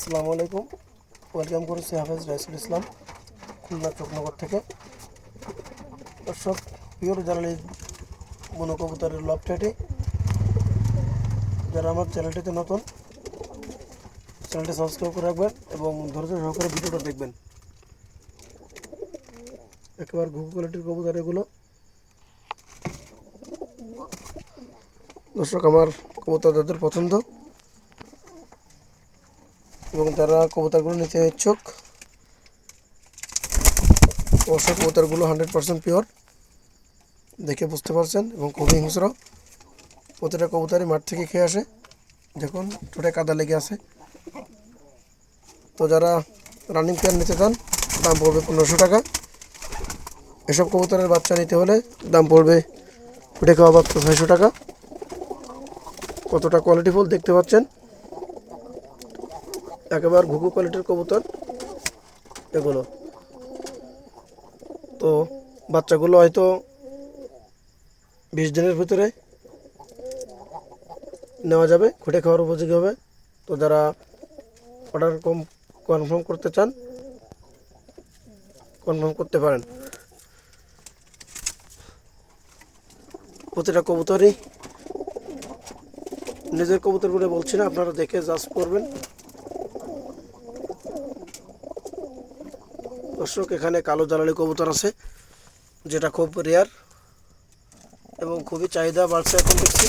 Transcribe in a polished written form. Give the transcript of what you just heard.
আসসালামু আলাইকুম। ওয়েলকাম করেছি হাফেজ রাইসুল ইসলাম, খুলনা চকনগর থেকে। দর্শক, পিওর জালালি বুনো কবুতরের লফটেটি, যারা আমার চ্যানেলটিতে নতুন, চ্যানেলটি সাবস্ক্রাইব করে রাখবেন এবং ধৈর্য সহকারে ভিডিওটা দেখবেন। একেবারে ঘুঘু কোয়ালিটির কবুতর এগুলো। দর্শক, আমার কবুতর যাদের পছন্দ এবং যারা কবুতরগুলো নিতে ইচ্ছুক, অবশ্যই কবুতরগুলো 100% পিওর, দেখে বুঝতে পারছেন, এবং খুবই হিংস্র। প্রতিটা কবুতরই মাঠ থেকে খেয়ে আসে। দেখুন, ঠোঁটে কাদা লেগে আছে। তো যারা রানিং পেয়ার নিতে চান, দাম পড়বে 1500 টাকা। এসব কবুতরের বাচ্চা নিতে হলে দাম পড়বে ফুটে খাওয়া মাত্র 600 টাকা। কতটা কোয়ালিটিফুল দেখতে পাচ্ছেন, একেবারে ঘুঘু কোয়ালিটির কবুতর এগুলো। তো বাচ্চাগুলো হয়তো 20 দিনের ভিতরে নেওয়া যাবে, খুঁটে খাওয়ার উপযোগী হবে। তো যারা অর্ডার কনফার্ম করতে চান, কনফার্ম করতে পারেন। প্রতিটা কবুতরই নিজের কবুতর বলে বলছি না, আপনারা দেখে জাজ করবেন। দর্শক, এখানে কালো জালালি কবুতর আছে, যেটা খুব রেয়ার এবং খুবই চাহিদা বাড়ছে এখন দেখছি।